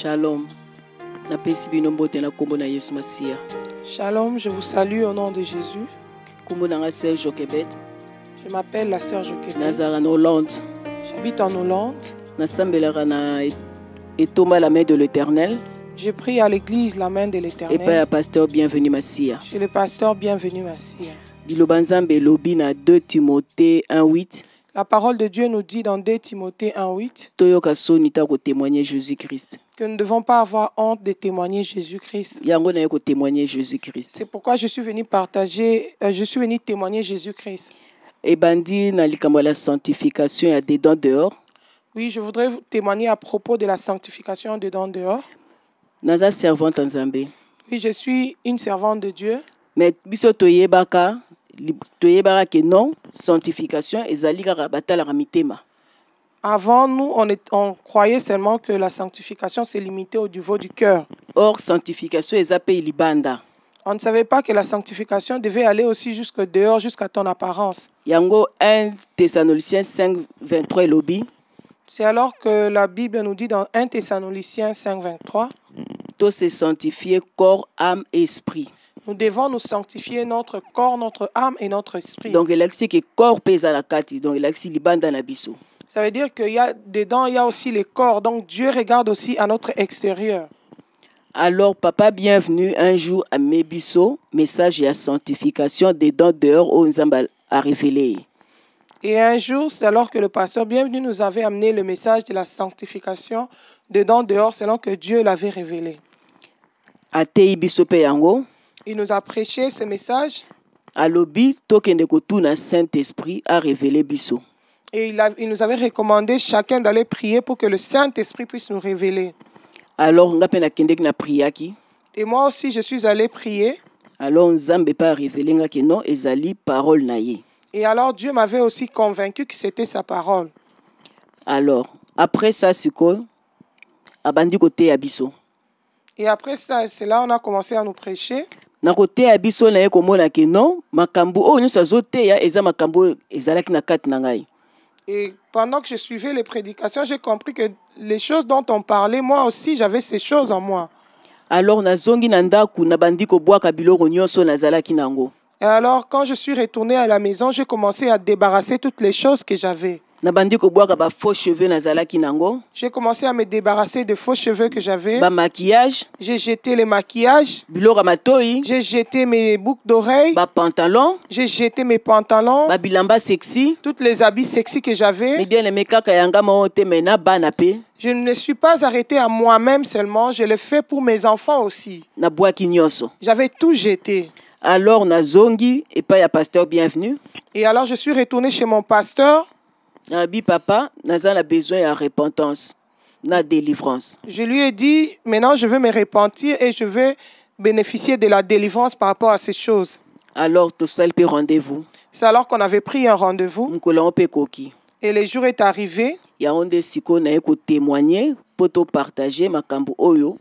Shalom. Napesi bino mbote na kombo na Yesu Masiya. Shalom, je vous salue au nom de Jésus. Kombo na nga sœur Joquebed. Je m'appelle la sœur Joquebed. Nazara na Hollande. J'habite en Hollande. Nasambelaka na etomba la main de l'Éternel. Je prie à l'église la main de l'Éternel. Et pas pasteur bienvenu Masiya. Je suis le pasteur bienvenu Masiya. Biloba Nzambe lobi na 2 Timothée 1:8. La parole de Dieu nous dit dans 2 Timothée 1:8 Toyoka soni ta ko témoigner Jésus-Christ. que nous ne devons pas avoir honte de témoigner Jésus-Christ. Yango na ko témoigner Jésus-Christ. C'est pourquoi je suis venu partager, je suis venu témoigner Jésus-Christ. Et bandi na likambo la sanctification ya dedans dehors. Oui, je voudrais témoigner à propos de la sanctification dedans dehors. Naza servante Nzambe. Oui, je suis une servante de Dieu. Mais biso toyebaka que non, sanctification ezali kaka batala mitema. Avant, nous, on croyait seulement que la sanctification s'est limitée au niveau du cœur. Or, sanctification ezape libanda. On ne savait pas que la sanctification devait aller aussi jusque dehors, jusqu'à ton apparence. Yango 1 Thessaloniciens 5:23 lobi. C'est alors que la Bible nous dit dans 1 Thessaloniciens 5:23, to se sanctifier corps, âme et esprit. Nous devons nous sanctifier notre corps, notre âme et notre esprit. Donc, il y que corps pesa la kati, donc il y a libanda na biso. Ça veut dire qu'il y a dedans, il y a aussi les corps. Donc Dieu regarde aussi à notre extérieur. Alors, papa, bienvenue un jour à Mebiso, message et à sanctification dedans dehors au Nzamba a révélé. Et un jour, c'est alors que le pasteur bienvenu nous avait amené le message de la sanctification dedans dehors, selon que Dieu l'avait révélé. Atei biso pe yango. Il nous a prêché ce message. Alobi tokende kotuna Saint-Esprit a révélé biso. Et il nous avait recommandé chacun d'aller prier pour que le Saint-Esprit puisse nous révéler. Alors nga pe na kende na priaki. Et moi aussi je suis allé prier. Alors Nzambe pa révélé nga que non ezali parole na ye. Et alors Dieu m'avait aussi convaincu que c'était sa parole. Alors après ça siko abandi kote ya biso. Et après ça, c'est là on a commencé à nous prêcher. Na kote ya biso na ye komona ke non makambo o nyonso azote ya eza makambo ezalaki na kati na ngai. Et pendant que je suivais les prédications, j'ai compris que les choses dont on parlait, moi aussi j'avais ces choses en moi. Alors nazongi na ndaku na bandi ko bwaka biloko nyonso nazalaki nango. Et alors quand je suis retourné à la maison, j'ai commencé à débarrasser toutes les choses que j'avais. J'ai commencé à me débarrasser de faux cheveux que j'avais. Maquillage. J'ai jeté les maquillages. J'ai jeté mes boucles d'oreilles. Pantalon. J'ai jeté mes pantalons. Bilamba sexy. Toutes les habits sexy que j'avais. Je ne me suis pas arrêté à moi-même seulement, je l'ai fait pour mes enfants aussi. J'avais tout jeté. Alors nazongi et pas ya pasteur bienvenu. Et alors je suis retourné chez mon pasteur. Papa, naza na besoin de repentance, na délivrance. Je lui ai dit, maintenant je veux me repentir et je veux bénéficier de la délivrance par rapport à ces choses. Alors, tout ça, le rendez-vous. C'est alors qu'on avait pris un rendez-vous. Et le jour est arrivé. Il y a un des siko na eko témoigner, pour partager makambo oyo.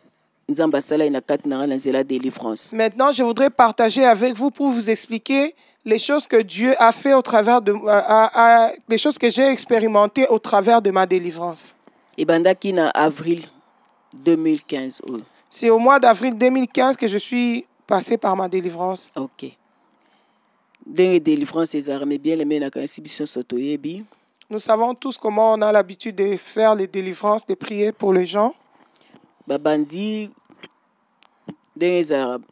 Nzamba sala ina kat na la délivrance. Maintenant, je voudrais partager avec vous pour vous expliquer les choses que Dieu a fait au travers de les choses que j'ai expérimentées au travers de ma délivrance. Et bandaki na avril 2015. C'est au mois d'avril 2015 que je suis passé par ma délivrance. OK. Des délivrances les armes bien les mena kan exhibition sotoyebi. Nous savons tous comment on a l'habitude de faire les délivrances, de prier pour les gens. Babandi des arabes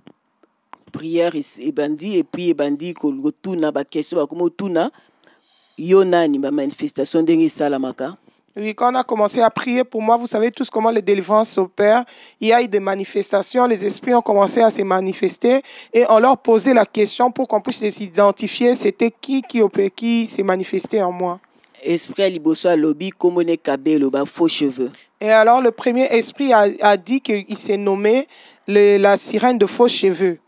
prière et bandi et puis bandi ko tuna ba question comme tuna yonani ba manifestation de salamaka. Oui, quand on a commencé à prier pour moi, vous savez tous comment les délivrances s'opèrent. Il y a eu des manifestations, les esprits ont commencé à se manifester et on leur posait la question pour qu'on puisse les identifier, c'était qui s'est manifesté en moi. Esprit liboso lobby comme ne kabelo ba faux cheveux. Et alors le premier esprit a dit qu'il s'est nommé la sirène de faux cheveux.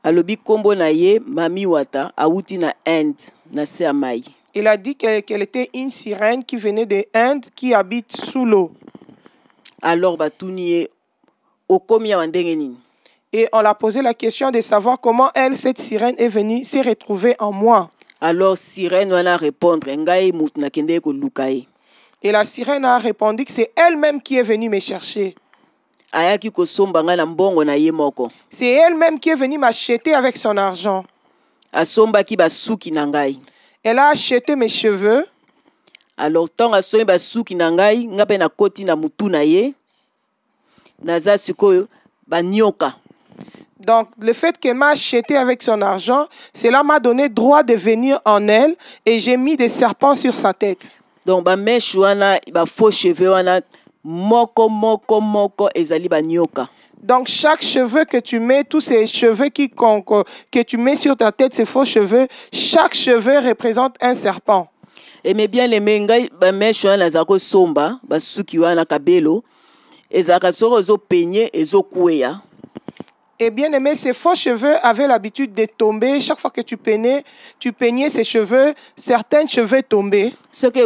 Alobi kombo na ye mami wata awuti na Inde na Siamai. Il a dit qu'elle était une sirène qui venait de Inde qui habite sous l'eau. Alors batuni okomi wandenge nini. Et on l'a posé la question de savoir comment elle, cette sirène, est venue s'est retrouvée en moi. Alors sirène wana répondre ngai mutu na kende ko lukai. Et la sirène a répondu que c'est elle-même qui est venue me chercher. ayaki kosomba nga na mbongo na ye moko. C'est elle-même qui est venue m'acheter avec son argent. Asombaki basuki na ngai. Elle a acheté mes cheveux. Alors tant asombi basuki na ngai nga pe na koti na mutu na ye naza sikoyo banyoka. Donc, le fait qu'elle m'a acheté avec son argent, cela m'a donné droit de venir en elle et j'ai mis des serpents sur sa tête. Donc, ba mèche wana, ba faux cheveux wana, moko ezali banyoka. Donc, chaque cheveu que tu mets, tous ces cheveux que tu mets sur ta tête, ces faux cheveux, chaque cheveu représente un serpent. Et mais bien les mengai, ba mèche wana zako somba, ba suki wana kabelo, ezaka soro zo peigner ezo kweya. Et bien aimé, ces faux cheveux avaient l'habitude de tomber. Chaque fois que tu peignais ces cheveux, certains cheveux tombaient. Ce que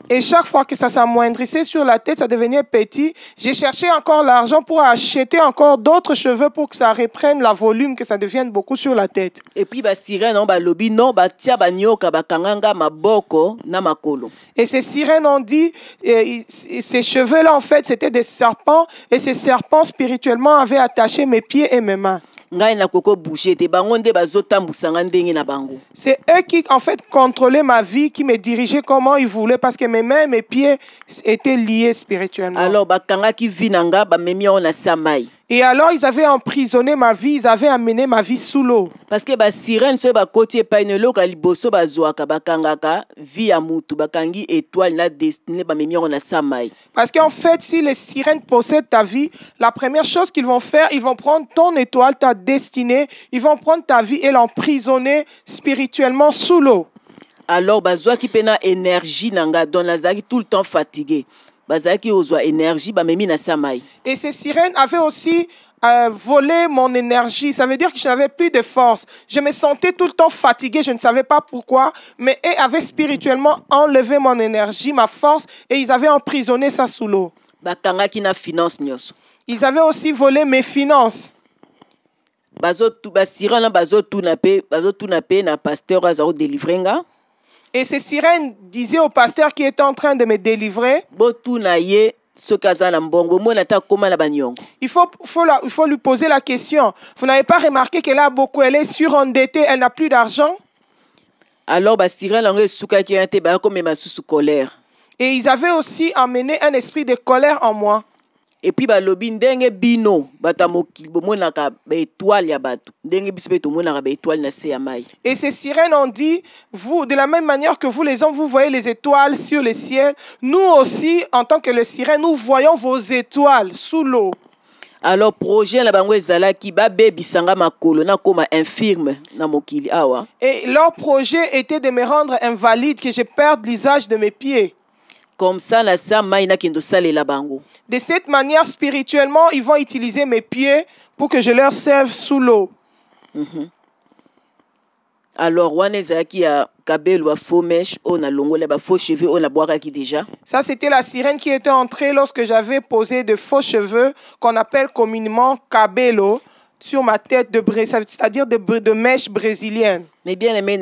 Et chaque fois que ça s'amoindrissait sur la tête, ça devenait petit. J'ai cherché encore l'argent pour acheter encore d'autres cheveux pour que ça reprenne la volume, que ça devienne beaucoup sur la tête. Et puis et ces sirènes ont dit, ces cheveux-là, en fait, c'était des serpents. Et ces serpents, spirituellement, avaient attaché mes pieds et mes mains. C'est eux qui, en fait, contrôlaient ma vie, qui me dirigeaient comment ils voulaient, parce que mes mains et mes pieds étaient liés spirituellement. Alors, et alors, ils avaient emprisonné ma vie, ils avaient amené ma vie sous l'eau. Parce que les sirènes sont côté parce qu'en fait, si les sirènes possèdent ta vie, la première chose qu'ils vont faire, ils vont prendre ton étoile, ta destinée, ils vont prendre ta vie et l'emprisonner spirituellement sous l'eau. Alors, bazoa qui pena énergie nanga dans la zaki tout le temps fatigué. Et ces sirènes avaient aussi volé mon énergie. Ça veut dire que je n'avais plus de force. Je me sentais tout le temps fatigué. Je ne savais pas pourquoi. Mais eux avaient spirituellement enlevé mon énergie, ma force, et ils avaient emprisonné ça sous l'eau. Ils avaient aussi volé mes finances. Et ces sirènes disaient au pasteur qui était en train de me délivrer, il faut lui poser la question. Vous n'avez pas remarqué qu'elle a beaucoup, elle est surendettée, elle n'a plus d'argent? Alors, et ils avaient aussi amené un esprit de colère en moi. Et puis et ces sirènes ont dit, vous, de la même manière que vous les hommes, vous voyez les étoiles sur le ciel, nous aussi, en tant que les sirènes, nous voyons vos étoiles sous l'eau. Alors projet la bango ezala ki ba bebisanga makolo na koma infirme na mokili awa. Et leur projet était de me rendre invalide, que je perde l'usage de mes pieds. Comme ça, la maina kendo sale la bango. De cette manière, spirituellement, ils vont utiliser mes pieds pour que je leur serve sous l'eau. Alors, wanezaki a kabel wa faux mèche, on a longole ba faux cheveux, on a boire qui déjà. Ça, c'était la sirène qui était entrée lorsque j'avais posé de faux cheveux qu'on appelle communément cabello sur ma tête c'est-à-dire de mèches brésiliennes. Mais bien aimé,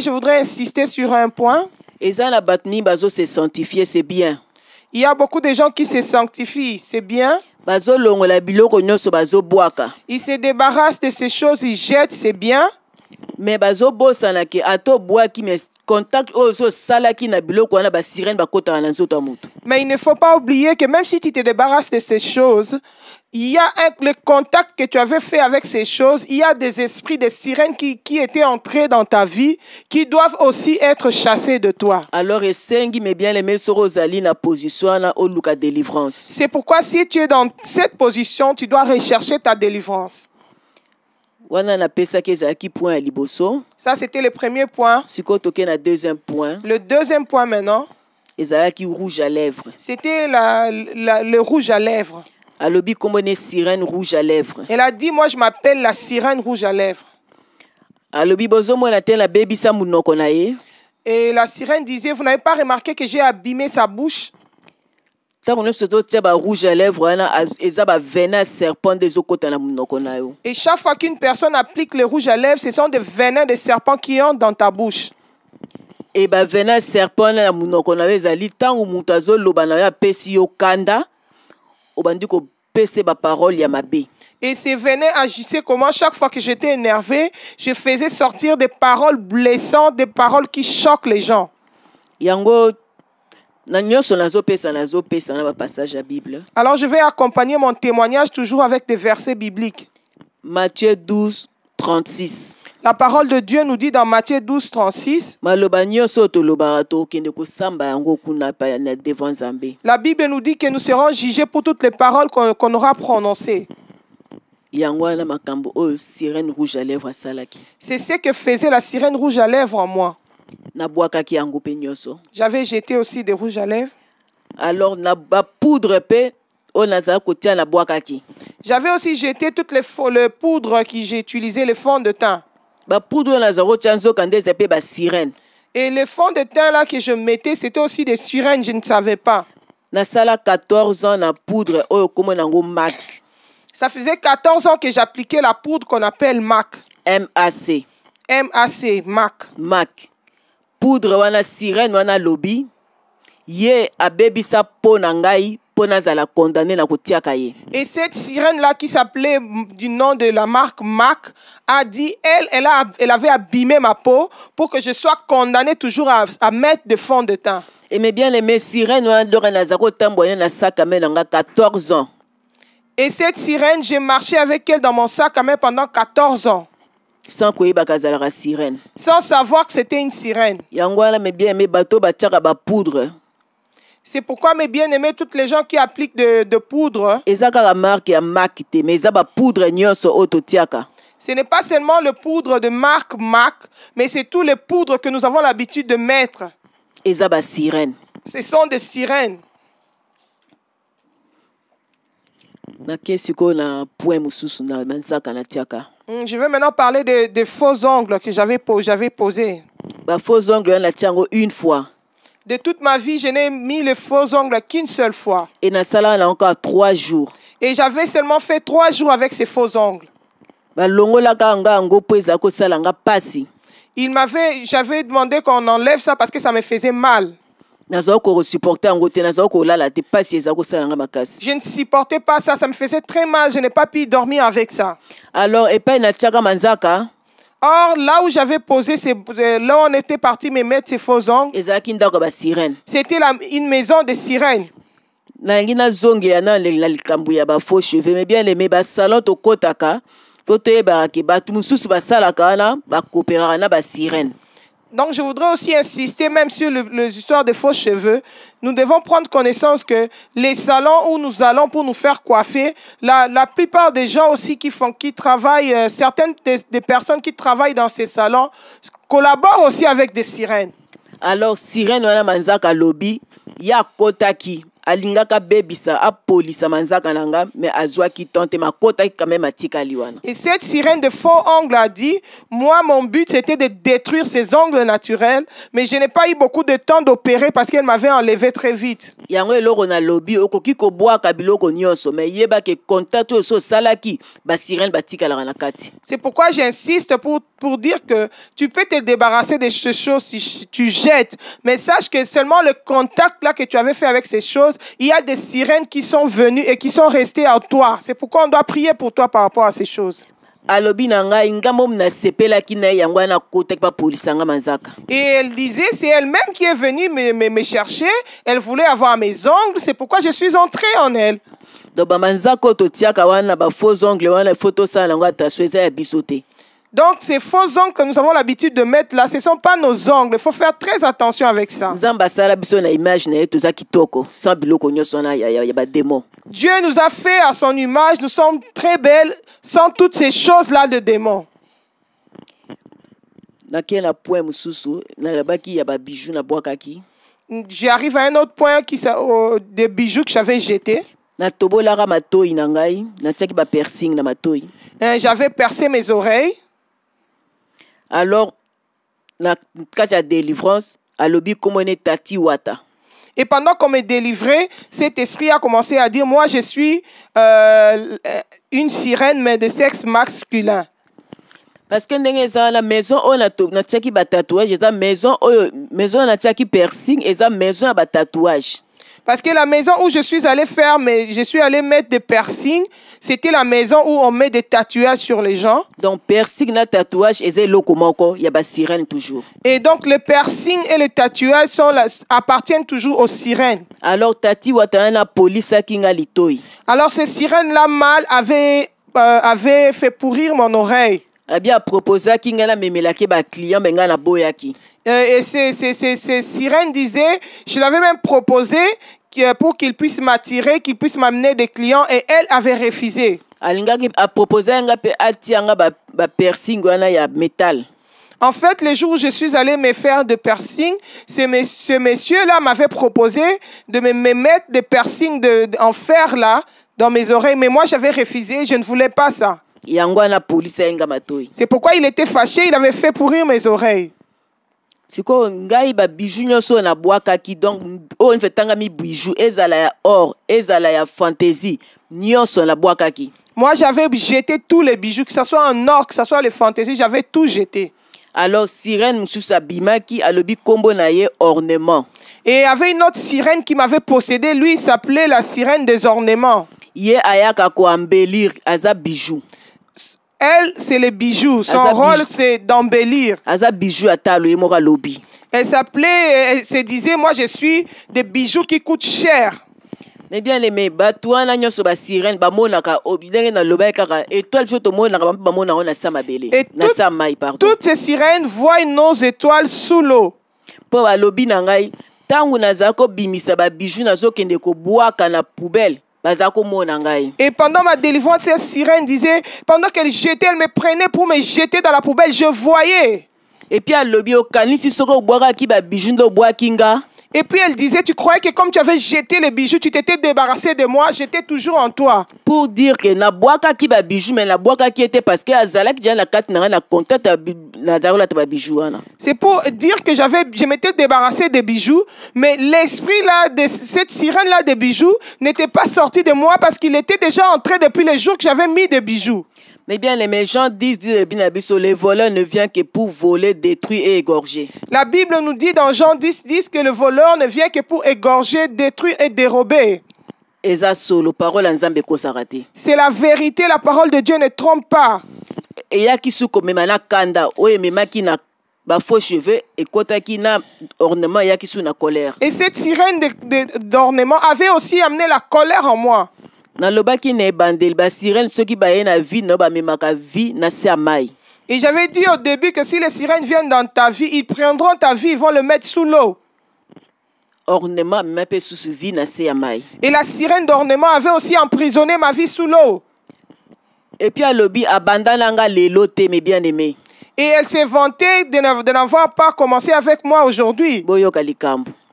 je voudrais insister sur un point. Et ça, la batni bazo se sanctifier, c'est bien. Il y a beaucoup de gens qui se sanctifient, c'est bien. Ils se débarrassent de ces choses, ils jettent, c'est bien. Mais bazo bosana ke ato bois qui me contact ozo sala ki na biloko wana ba sirène ba kota na nzoto amutu. Mais il ne faut pas oublier que même si tu te débarrasses de ces choses, il y a le contact que tu avais fait avec ces choses, il y a des esprits de sirènes qui étaient entrés dans ta vie, qui doivent aussi être chassés de toi. Alors esengi me bien les sorozali na position na oluka délivrance. C'est pourquoi si tu es dans cette position, tu dois rechercher ta délivrance. Ça, c'était le premier point. Le deuxième point maintenant, c'était le rouge à lèvres. Sirène rouge à lèvres. Elle a dit, moi je m'appelle la sirène rouge à lèvres. Et la sirène disait, vous n'avez pas remarqué que j'ai abîmé sa bouche? ntango nyonso totia rouge à lèvres wana eza venin serpent nde ezokota na monoko na yo. Et chaque fois qu'une personne applique le rouge à lèvres, ce sont des venins de serpent qui entrent dans ta bouche. Et venin serpent na monoko na yo ezali ntango moto azoloba na yo apesi yo kanda obandi kopesa parole ya mabe. Et ces venins agissaient comment? Chaque fois que j'étais énervé, je faisais sortir des paroles blessantes, des paroles qui choquent les gens. Yango na nyonso nazopesa na passage à Bible. Alors je vais accompagner mon témoignage toujours avec des versets bibliques. Matthieu 12, 36. La parole de Dieu nous dit dans Matthieu 12, 36. La Bible nous dit que nous serons jugés pour toutes les paroles qu'on aura prononcées. C'est ce que faisait la sirène rouge à lèvres en moi. J'avais jeté aussi des rouges à lèvres. Alors, poudre j'avais aussi jeté toutes les poudres que j'ai utilisées, les fonds de teint. Et les fonds de teint là que je mettais, c'était aussi des sirènes, je ne savais pas. 14 ans na poudre MAC. Ça faisait 14 ans que j'appliquais la poudre qu'on appelle MAC. MAC. MAC, MAC. MAC. Poudre wana sirène wana lobby. Ye abebisa po na ngai po nazala condamné na kotiaka ye. Et cette sirène là qui s'appelait du nom de la marque MAC a dit elle avait abîmé ma peau pour que je sois condamné toujours à mettre de fond de teint. Et mais bien les sirènes wana dora nazako tamboya na sac à main nga 14 ans. Et cette sirène, j'ai marché avec elle dans mon sac à main pendant 14 ans. Sans sirène. Sans savoir que c'était une sirène. C'est pourquoi mes bien-aimés, toutes les gens qui appliquent de poudre, ce n'est pas seulement le poudre de marque MAC, mais c'est tous les poudres que nous avons l'habitude de mettre. Ce sont des sirènes. Je vais maintenant parler des faux ongles que j'avais posés. Faux ongles une fois. De toute ma vie, je n'ai mis les faux ongles qu'une seule fois. Et na sala na encore 3 jours. Et j'avais seulement fait 3 jours avec ces faux ongles. J'avais demandé qu'on enlève ça parce que ça me faisait mal. Je ne supportais pas ça, ça me faisait très mal, je n'ai pas pu dormir avec ça. Alors, or, là où j'avais posé, là où on était parti me mettre ces faux ongles, c'était une maison de sirènes. Donc, je voudrais aussi insister même sur l'histoire des faux cheveux. Nous devons prendre connaissance que les salons où nous allons pour nous faire coiffer, la plupart des gens aussi qui travaillent, certaines des personnes qui travaillent dans ces salons collaborent aussi avec des sirènes. Alors, sirène wana manzaka lobby, ya kotaki. Alingaka bebisa apolisa manzaka nanga mais azwaki tante makota quand même atika liwana. Et cette sirène de faux ongles a dit, moi mon but c'était de détruire ces ongles naturels, mais je n'ai pas eu beaucoup de temps d'opérer parce qu'elle m'avait enlevé très vite. Yango eloko na lobby okoki ko boaka biloko nyonso mais yeba ke contact so salaki ba sirène batika la na kati. C'est pourquoi j'insiste pour dire que tu peux te débarrasser de ces choses si tu jettes, mais sache que seulement le contact là que tu avais fait avec ces choses, il y a des sirènes qui sont venues et qui sont restées à toi. C'est pourquoi on doit prier pour toi par rapport à ces choses. Et elle disait, c'est elle-même qui est venue me chercher. Elle voulait avoir mes ongles. C'est pourquoi je suis entrée en elle. Donc, ces faux ongles que nous avons l'habitude de mettre là, ce ne sont pas nos ongles. Il faut faire très attention avec ça. Dieu nous a fait à son image. Nous sommes très belles sans toutes ces choses-là de démons. J'arrive à un autre point des bijoux que j'avais jetés. J'avais percé mes oreilles. Alors, na kati ya délivrance, alobi komone Tati Wata. Et pendant qu'on me délivrait, cet esprit a commencé à dire, moi je suis une sirène, mais de sexe masculin. Parce que dans la maison, on a un tatouage, la maison, on a un piercing, et la maison a un tatouage. Parce que la maison où je suis allé faire, je suis allé mettre des piercings, c'était la maison où on met des tatouages sur les gens. Donc, piercing et tatouage, il y a des sirènes toujours. Et donc, le piercing et le tatouage appartiennent toujours aux sirènes. Alors, tati la police qui nga litoi. Alors, ces sirènes-là mâles avaient fait pourrir mon oreille. Abia proposé qui nga la memelaki ba client benga na boyaki. Et ces sirènes disaient, je l'avais même proposé pour qu'il puisse m'attirer, qu'il puisse m'amener des clients, et elle avait refusé. Alingaki a proposé nga pe atianga ba piercing wana ya métal. En fait, le jour où je suis allé me faire de piercing, ce monsieur-là m'avait proposé de me mettre des piercings en fer là dans mes oreilles, mais moi j'avais refusé, je ne voulais pas ça. C'est pourquoi il était fâché, il avait fait pourrir mes oreilles. Siko ngai ba bijou nyonso na bwakaki donc o nfetanga mi bijou ezala ya or ezala ya fantaisie nyonso na bwakaki. Moi j'avais jeté tous les bijoux, que ce soit en or, que ce soit les fantaisies, j'avais tout jeté. Alors sirène mususa bimaki alobi kombo na ye ornement. Et il y avait une autre sirène qui m'avait possédé, lui il s'appelait la sirène des ornements. Ye ayaka ko embellir aza bijou. Elle, c'est les bijoux. Son rôle, c'est d'embellir. Elle se disait, moi, je suis des bijoux qui coûtent cher. Mais bien aimé, toutes ces sirènes voient nos étoiles sous l'eau. Et pendant ma délivrance, cette sirène disait, pendant qu'elle jetait, elle me prenait pour me jeter dans la poubelle, je voyais. Et puis Et puis elle disait, tu croyais que comme tu avais jeté les bijoux, tu t'étais débarrassé de moi, j'étais toujours en toi. Pour dire que na boaka ki ba bijoux, mais la boaka qui était parce que azala ki na kat na contact na darola ta bijoux ana. C'est pour dire que je m'étais débarrassé des bijoux, mais l'esprit là de cette sirène là de bijoux n'était pas sorti de moi parce qu'il était déjà entré depuis le jour que j'avais mis des bijoux. Mais bien, les gens disent les voleurs ne viennent que pour voler, détruire et égorger. La Bible nous dit dans Jean 10 que le voleur ne vient que pour égorger, détruire et dérober. C'est la vérité, la parole de Dieu ne trompe pas. Et cette sirène d'ornement avait aussi amené la colère en moi. Et j'avais dit au début que si les sirènes viennent dans ta vie, ils prendront ta vie, ils vont le mettre sous l'eau. Et la sirène d'ornement avait aussi emprisonné ma vie sous l'eau. Et puis et elle s'est vantée de n'avoir pas commencé avec moi aujourd'hui.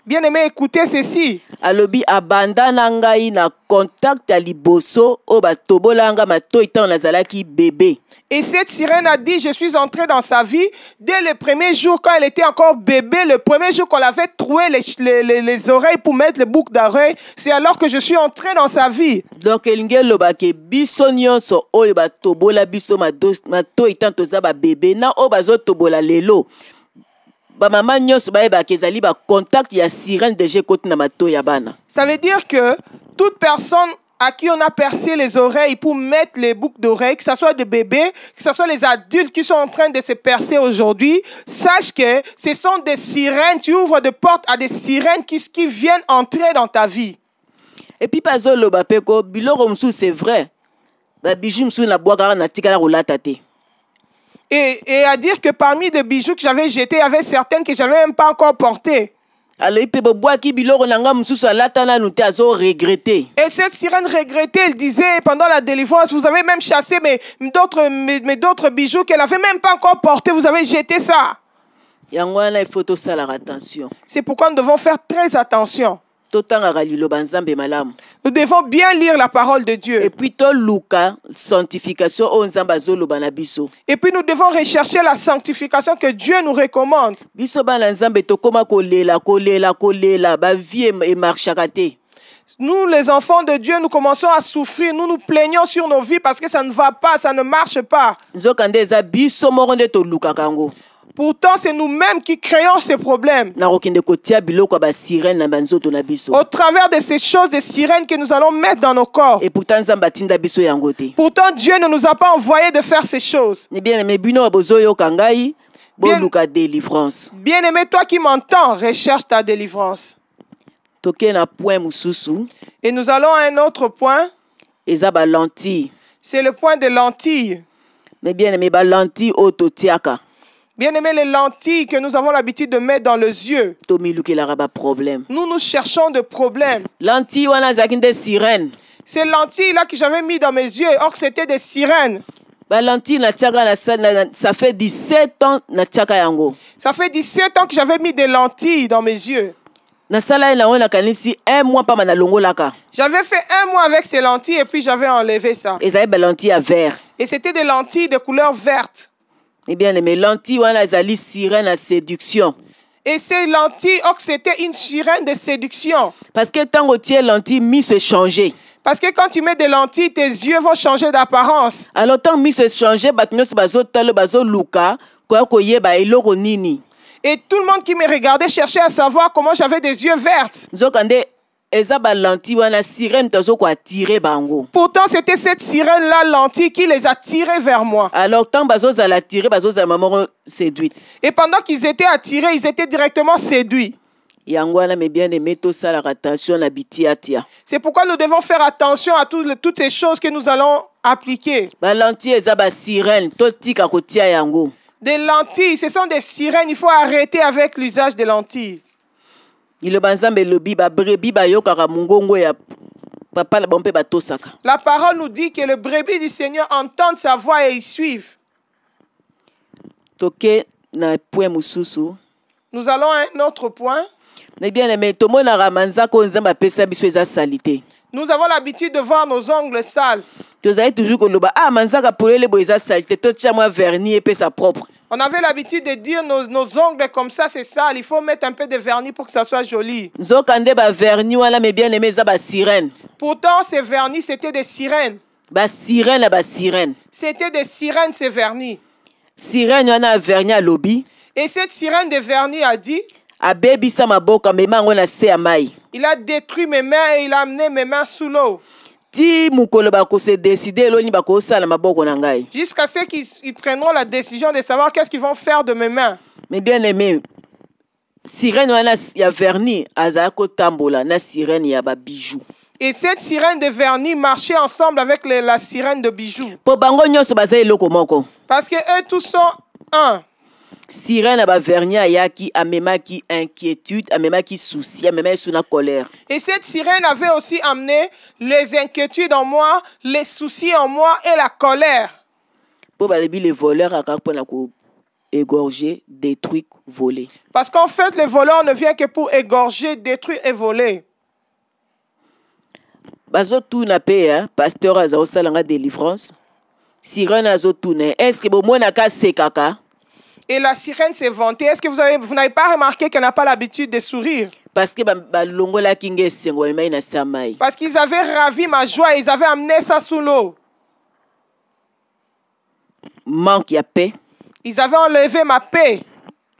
Bien aimé, écoutez ceci. Alobi abandana ngai na contact à liboso oba tobolanga matoita nazalaki bébé. Et cette sirène a dit, je suis entré dans sa vie dès le premier jour quand elle était encore bébé, le premier jour qu'on l'avait troué les oreilles pour mettre les boucles d'oreilles, c'est alors que je suis entré dans sa vie. Donc elingelo ba ke biso nyonso oyo ba tobola biso matoita toza ba bébé na oba zo tobola lelo. Ça veut dire que toute personne à qui on a percé les oreilles pour mettre les boucles d'oreilles, que ce soit des bébés, que ce soit les adultes qui sont en train de se percer aujourd'hui, sache que ce sont des sirènes, tu ouvres des portes à des sirènes qui viennent entrer dans ta vie. Et puis, c'est vrai. Et à dire que parmi les bijoux que j'avais jetés, il y avait certaines que je n'avais même pas encore portées. Et cette sirène regrettait, elle disait pendant la délivrance, vous avez même chassé d'autres bijoux qu'elle n'avait même pas encore portés, vous avez jeté ça. C'est pourquoi nous devons faire très attention. totangaka liloba nzambe malamu. Nous devons bien lire la parole de Dieu. Et puis toluka sanctification o nzambe azoloba na biso. Et puis nous devons rechercher la sanctification que Dieu nous recommande. Biso bana nzambe tokoma kolela ba vie e marchaka te. Nous, les enfants de Dieu, nous commençons à souffrir. Nous nous plaignons sur nos vies parce que ça ne va pas, ça ne marche pas. Pourtant, c'est nous-mêmes qui créons ces problèmes. Au travers de ces choses, des sirènes que nous allons mettre dans nos corps. Pourtant, Dieu ne nous a pas envoyé de faire ces choses. Bien-aimé, toi qui m'entends, recherche ta délivrance. Et nous allons à un autre point. C'est le point des lentilles. Mais bien aimé, les lentilles que nous avons l'habitude de mettre dans les yeux. Nous cherchons des problèmes. Ces lentilles-là que j'avais mis dans mes yeux, or c'était des sirènes. Ça fait 17 ans. Ça fait 17 ans que j'avais mis des lentilles dans mes yeux. J'avais fait 1 mois avec ces lentilles et puis j'avais enlevé ça. Et c'était des lentilles de couleur verte. Eh bien, les lentilles, elles sirène à séduction. Et ces lentilles, c'était une sirène de séduction. Parce que tant que tu lentilles, mis se changer. Parce que quand tu mets des lentilles, tes yeux vont changer d'apparence. Alors, tant mis se changer, et tout le monde qui me regardait cherchait à savoir comment j'avais des yeux verts. Pourtant, c'était cette sirène-là, lentille, qui les a tirés vers moi. Alors, et pendant qu'ils étaient attirés, ils étaient directement séduits. C'est pourquoi nous devons faire attention à toutes ces choses que nous allons appliquer. Des lentilles, ce sont des sirènes. Il faut arrêter avec l'usage des lentilles. La parole nous dit que le brebis du Seigneur entendent sa voix et y suivent. Nous allons à un autre point. Nous avons l'habitude de voir nos ongles sales. On avait l'habitude de dire nos ongles comme ça, c'est sale. Il faut mettre un peu de vernis pour que ça soit joli. Pourtant, ces vernis, c'était des sirènes. C'était des sirènes, ces vernis. Et cette sirène de vernis a dit, il a détruit mes mains et il a amené mes mains sous l'eau. Jusqu'à ce qu'ils prendront la décision de savoir qu'est-ce qu'ils vont faire de mes mains. Mais bien aimé, sirène ya vernis azako tambola na sirène ya ba bijoux. Et cette sirène de vernis marchait ensemble avec la sirène de bijoux. Parce que eux tous sont un. Sirène ba vernis ayaki amemaki inquiétude, amemaki souci, amemaki suna colère. Et cette sirène avait aussi amené les inquiétudes en moi, les soucis en moi et la colère. Pour les voleurs à égorger, détruire, voler. Parce qu'en fait, les voleurs ne viennent que pour égorger, détruire et voler. Bazo tout na paix, pasteur azao salanga délivrance. Sirène azo tout ne. Est-ce que bon mona ka sekaka? Et la sirène s'est vantée. Est-ce que vous n'avez pas remarqué qu'elle n'a pas l'habitude de sourire? Parce que parce qu'ils avaient ravi ma joie et ils avaient amené ça sous l'eau. Manque ya paix. Ils avaient enlevé ma paix.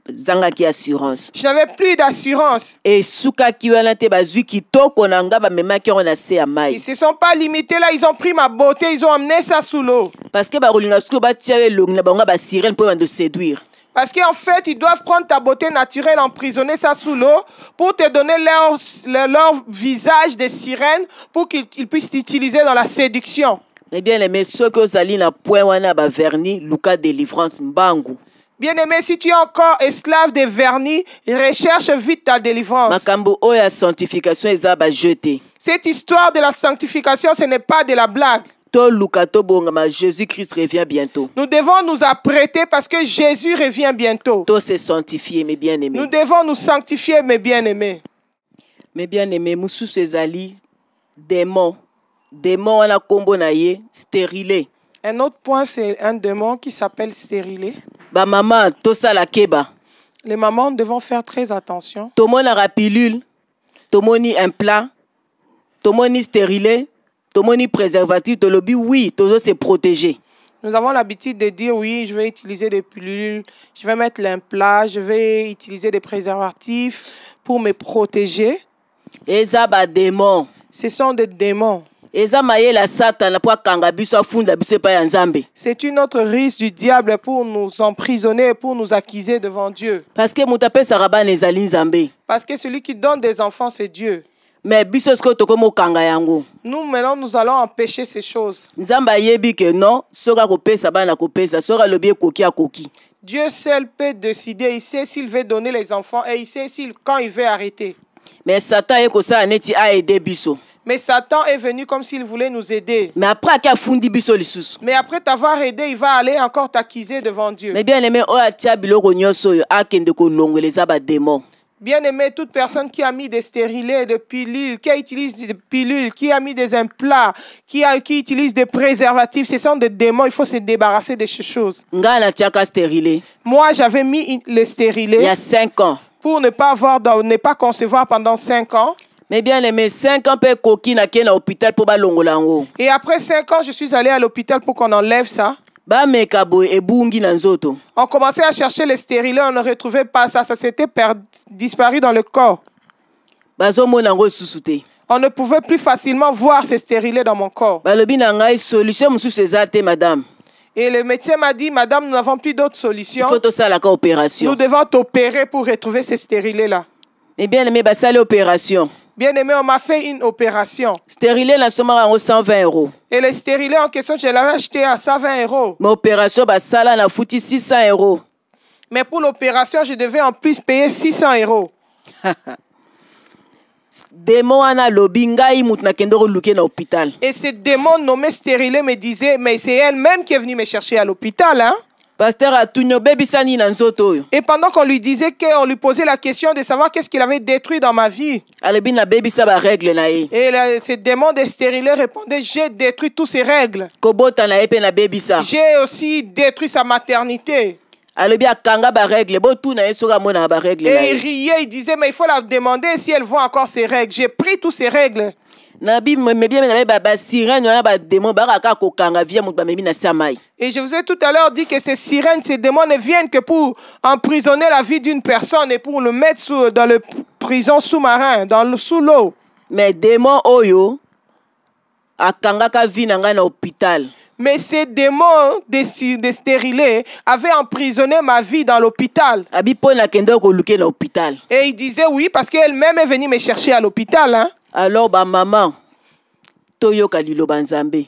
Zangaki assurance. Je n'avais plus d'assurance. Et suka kiwana te bazui kitoko nanga ba memaki on a se amai. Ils se sont pas limités là, ils ont pris ma beauté, ils ont amené ça sous l'eau. Parce que ba rolinga suko ba tiawe longna ba nga ba sirène pour de séduire. Parce qu'en fait, ils doivent prendre ta beauté naturelle, emprisonner ça sous l'eau pour te donner leur visage de sirène pour qu'ils puissent t'utiliser dans la séduction. Eh bien, les messieurs que zali na point wana ba vernis, Lucas délivrance mbangu. Bien-aimé, si tu es encore esclave des vernis, recherche vite ta délivrance. Makambo oya sanctification eza ba jeté. Cette histoire de la sanctification, ce n'est pas de la blague. Jésus-Christ revient bientôt. Nous devons nous apprêter parce que Jésus revient bientôt. Tout se sanctifier, mes bien-aimés. Nous devons nous sanctifier, mes bien-aimés. Mais bien aimé, mosusu ezali démon. Démon wana kombo na ye stérilé. Un autre point, c'est un démon qui s'appelle stérilé. Ba maman tosala keba. Les mamans devront faire très attention. Tomona la pilule, tomoni un plat, tomoni stérilé, tomoni préservatif, tolobi oui, toujours se protéger. Nous avons l'habitude de dire oui, je vais utiliser des pilules, je vais mettre l'implant, je vais utiliser des préservatifs pour me protéger. Eza ba démon. Ce sont des démons. Eza mayela satana po kanga biso afunda biso pa ya nzambe. C'est une autre risque du diable pour nous emprisonner, pour nous accuser devant Dieu. Parce que mutape saraba nezali nzambe. Parce que celui qui donne des enfants, c'est Dieu. Mais biso sko tokomo kanga yango. Nous, maintenant, nous allons empêcher ces choses. Nzamba yebi que non, soka kopesa bana kopesa, soka lobi koki a koki. Dieu seul peut décider, il sait s'il veut donner les enfants et il sait quand il veut arrêter. Mais Satan est comme ça, neti a aidé biso. Mais Satan est venu comme s'il voulait nous aider. Mais après qu'il a fundi biso lisusu. Mais après t'avoir aidé, il va aller encore t'accuser devant Dieu. Mais bien aimé, oya tia biloko nyonso yo akende ko longoleza ba démon. Bien aimé, toute personne qui a mis des stérilés, des pilules, qui utilise des pilules, qui a mis des implants, qui utilise des préservatifs, ce sont des démons, il faut se débarrasser de ces choses. Ngana tiaka stérilé. Moi, j'avais mis les stérilés. Il y a 5 ans. Pour ne pas concevoir pendant 5 ans. Mais bien aimé, 5 ans peut koki na kena hôpital pour ba longolango. Et après 5 ans, je suis allé à l'hôpital pour qu'on enlève ça. Ba mekabo ebungi na nzoto. On commençait à chercher les stérilés, on ne retrouvait pas ça, ça s'était disparu dans le corps. Bazo monango susute. On ne pouvait plus facilement voir ces stérilés dans mon corps. Balobi na ngai solution mususu ezate madame. Et le médecin m'a dit, madame, nous n'avons plus d'autre solution. Il faut tout ça la opération. Nous devons t'opérer pour retrouver ces stérilés-là. Et bien aimé, bah ça l'opération. Bien aimé, on m'a fait une opération. Stérilé la somme en 120 €. Et les stérilés en question, je l'avais acheté à 120 €. Mais opération, bah ça là, na fouti 600 €. Mais pour l'opération, je devais en plus payer 600 €. Démon ana lobinga imut na kendo luke na hôpital. Et ce démon nommé stérilé me disait, mais c'est elle-même qui est venue me chercher à l'hôpital, hein? Pasteur Atunyo bebisani na nzoto yo. Et pendant qu'on lui disait, qu'on lui posait la question de savoir qu'est-ce qu'il avait détruit dans ma vie. Alebi na bebisa ba règle na ye. Et ce démon de stérilé répondait, j'ai détruit toutes ces règles. Kobota na epe na bebisa. J'ai aussi détruit sa maternité. Alebi akanga ba règle, bo tu na yesoka mona ba règle na Et il ye. riait, il disait, mais il faut la demander si elle voit encore ses règles. J'ai pris toutes ces règles. Nabi me bien na ba sirène na ba démon ba ka ko kanga via mut ba memi na samai. Et je vous ai tout à l'heure dit que ces sirènes, ces démons ne viennent que pour emprisonner la vie d'une personne et pour le mettre dans le prison sous-marin, sous l'eau. Mais démon oyo akanga ka vi na nga na hôpital. Mais ces démons de stérilés avaient emprisonné ma vie dans l'hôpital. Abi pona kendo ko luke na hôpital. Et il disait oui parce qu'elle-même est venue me chercher à l'hôpital. Hein? Alors ba maman toyoka liloba nzambe.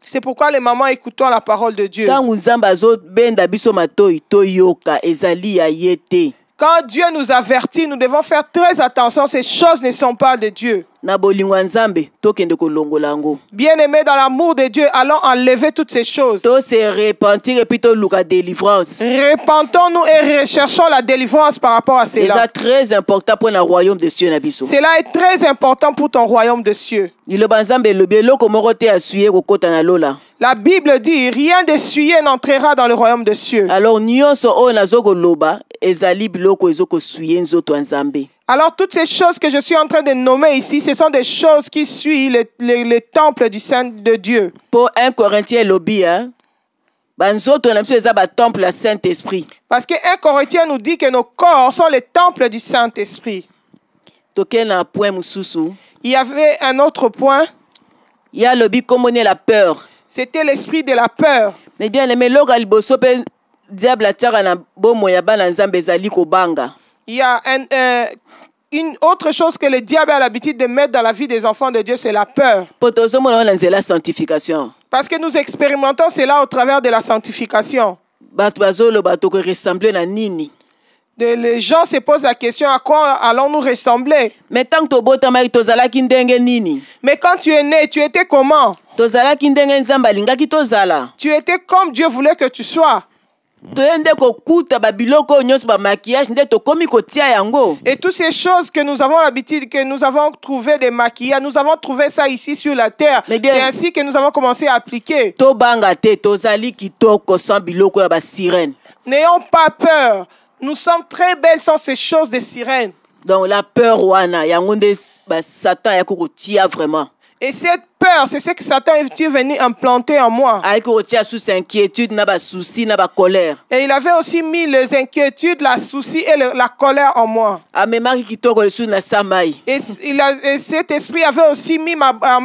C'est pourquoi les mamans écoutons la parole de Dieu. Tangu nzamba zo benda biso matoi toyoka ezali ya yete. Quand Dieu nous avertit, nous devons faire très attention. Ces choses ne sont pas de Dieu. Na bolingwa nzambe tokende ko longolango. Bien-aimés dans l'amour de Dieu, allons enlever toutes ces choses. To se repentir et puis to luka délivrance. Repentons-nous et recherchons la délivrance par rapport à cela. C'est très important pour le royaume de Dieu na biso. Cela est très important pour ton royaume de cieux. Liloba nzambe lobi eloko moko te asuye kokota na lola. La Bible dit, rien d'essuyé n'entrera dans le royaume de cieux. Alors nyonso oyo nazoko loba ezali biloko ezoko suye nzoto nzambe. Alors toutes ces choses que je suis en train de nommer ici, ce sont des choses qui suivent le temple du Saint de Dieu. Pour 1 Corinthiens lobby, hein, banzoto na biso eza ba temple à Saint-Esprit. Parce que 1 Corinthiens nous dit que nos corps sont les temples du Saint-Esprit. Tokena point mususu. Il y avait un autre point. Il y a lobby comme la peur. C'était l'esprit de la peur. Mais bien les loga liboso pe diable atara na bomo ya bana nzambe ezali kobanga. Il y a une autre chose que le diable a l'habitude de mettre dans la vie des enfants de Dieu, c'est la peur. La sanctification. Parce que nous expérimentons cela au travers de la sanctification. Les gens se posent la question, à quoi allons-nous ressembler? Mais quand tu es né, tu étais comment? Tu étais comme Dieu voulait que tu sois. toyende kokuta ba biloko nyonso ba maquillage nde tokomi kotia yango. Et toutes ces choses que nous avons l'habitude, que nous avons trouvé des maquillages, nous avons trouvé ça ici sur la terre. C'est ainsi que nous avons commencé à appliquer. To banga te tozali kitoko sans biloko ya ba sirène. N'ayons pas peur. Nous sommes très belles sans ces choses de sirènes. Donc la peur wana yango nde ba Satan ya kokotia vraiment. Et cette peur, c'est ce que Satan est venu implanter en moi. Sous inquiétude, na ba souci, na ba colère. Et il avait aussi mis les inquiétudes, la souci et la colère en moi. Et cet esprit avait aussi mis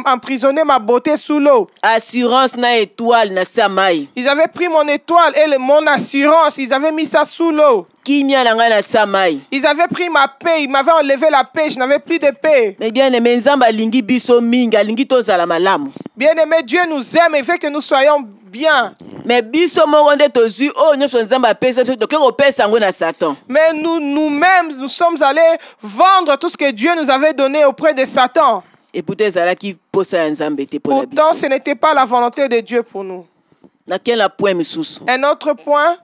emprisonné ma beauté sous l'eau. Assurance na étoile na samai. Ils avaient pris mon étoile et mon assurance, ils avaient mis ça sous l'eau. Ils avaient pris ma paix, ils m'avaient enlevé la paix, je n'avais plus de paix. Mais bien aimé, Nzamba lingi biso minga, lingi tozala malamu. Bien aimé, Dieu nous aime et veut que nous soyons bien. Mais biso moronde tozui oh nyonso Nzamba pesa to ko pesa ngo na Satan. Mais nous-mêmes nous sommes allés vendre tout ce que Dieu nous avait donné auprès de Satan. Et pourtant ce n'était pas la volonté de Dieu pour nous. Un autre point.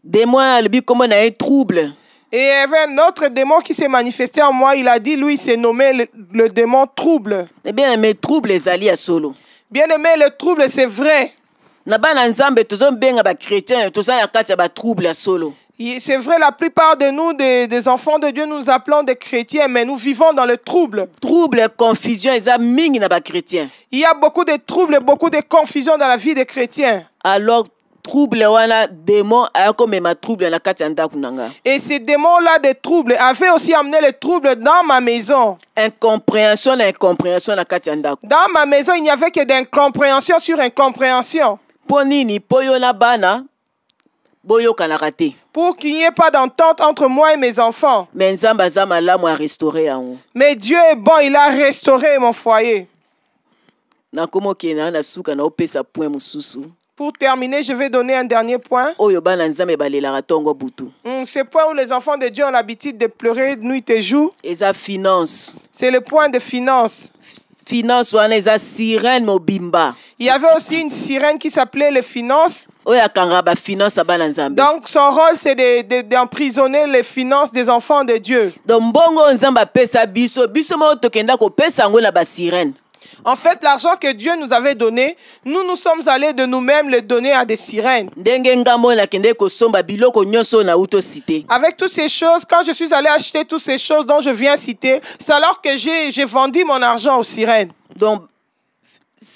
Démon le but comme on a un trouble. Et il y avait un autre démon qui s'est manifesté en moi. Il a dit, lui, il s'est nommé le démon trouble. Eh bien, mais trouble les alliés à solo. Bien aimé, le trouble, c'est vrai. C'est vrai, la plupart de nous, des enfants de Dieu, nous appelons des chrétiens, mais nous vivons dans le trouble. Trouble, confusion, il y a beaucoup de troubles, beaucoup de confusion dans la vie des chrétiens. Alors, trouble wana démon comme ma trouble na kati ndaku nanga. Et ces démons là de trouble avaient aussi amené le trouble dans ma maison. Incompréhension na kati ndaku. Dans ma maison, il n'y avait que d'incompréhension sur incompréhension. Ponini poyona bana boyo kanakate. Pour qu'il n'y ait pas d'entente entre moi et mes enfants. Mais Nzamba zama la mo restaurer en. Mais Dieu est bon, il a restauré mon foyer. Na komo kena na suka na opesa point mususu. Pour terminer, je vais donner un dernier point. C'est le point où les enfants de Dieu ont l'habitude de pleurer nuit et jour. C'est le point de finance. Finance, sirène mobimba. Il y avait aussi une sirène qui s'appelait les finances. Donc son rôle c'est d'emprisonner les finances des enfants de Dieu. En fait, l'argent que Dieu nous avait donné, nous sommes allés de nous-mêmes le donner à des sirènes. Avec toutes ces choses, quand je suis allé acheter toutes ces choses dont je viens citer, c'est alors que j'ai vendu mon argent aux sirènes. Donc,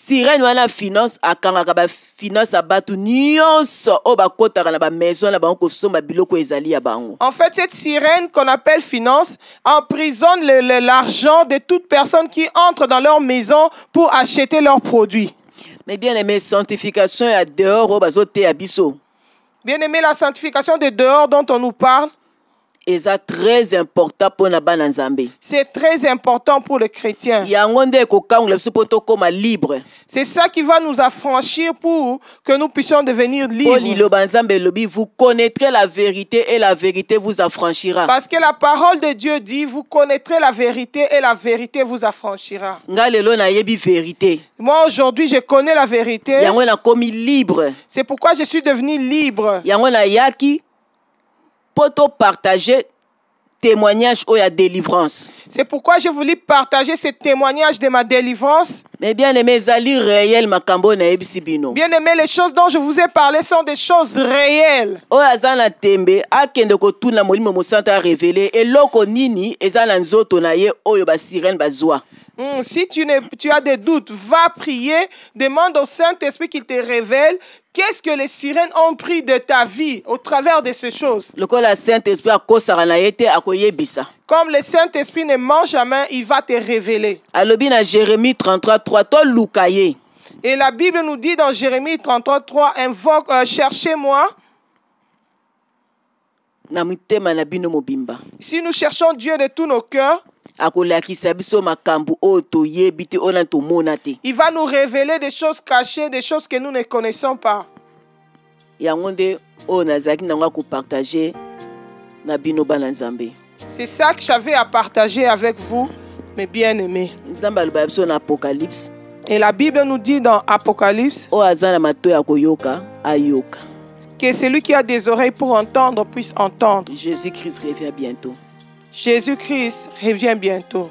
sirène wana finance akangaka ba finance abatu nyonso o bakotaka na ba maison na bango kosomba biloko ezali ya bango. En fait, cette sirène qu'on appelle finance emprisonne l'argent de toute personne qui entre dans leur maison pour acheter leurs produits. Mais bien aimé, sanctification ya dehors o bazote ya biso. Bien aimé, la sanctification de dehors dont on nous parle. C'est très important pour na bana nzambe. C'est très important pour les chrétiens. C'est ça qui va nous affranchir pour que nous puissions devenir libres. Vous connaîtrez la vérité et la vérité vous affranchira. Parce que la parole de Dieu dit, vous connaîtrez la vérité et la vérité vous affranchira. Moi aujourd'hui je connais la vérité. C'est pourquoi je suis devenu libre. Pour partager témoignage ou la délivrance. C'est pourquoi je voulais partager ce témoignage de ma délivrance. Mais bien aimé, zali réel makambo na ebisi bino. Bien aimé, les choses dont je vous ai parlé sont des choses réelles. O azana tembe akende ko tuna molimo mosanta révélé eloko nini ezana nzoto na ye oyo ba sirène bazwa. Si tu as des doutes, va prier, demande au Saint-Esprit qu'il te révèle qu'est-ce que les sirènes ont pris de ta vie au travers de ces choses. Comme le Saint-Esprit ne ment jamais, il va te révéler. Jérémie 33:3 Et la Bible nous dit dans Jérémie 33:3, cherchez-moi. Si nous cherchons Dieu de tous nos cœurs, il va nous révéler des choses cachées, des choses que nous ne connaissons pas. C'est ça que j'avais à partager avec vous, mes bien-aimés. Et la Bible nous dit dans Apocalypse, Que celui qui a des oreilles pour entendre puisse entendre. Jésus-Christ revient bientôt. Jésus-Christ revient bientôt.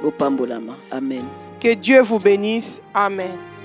Bopambolama. Amen. Que Dieu vous bénisse. Amen.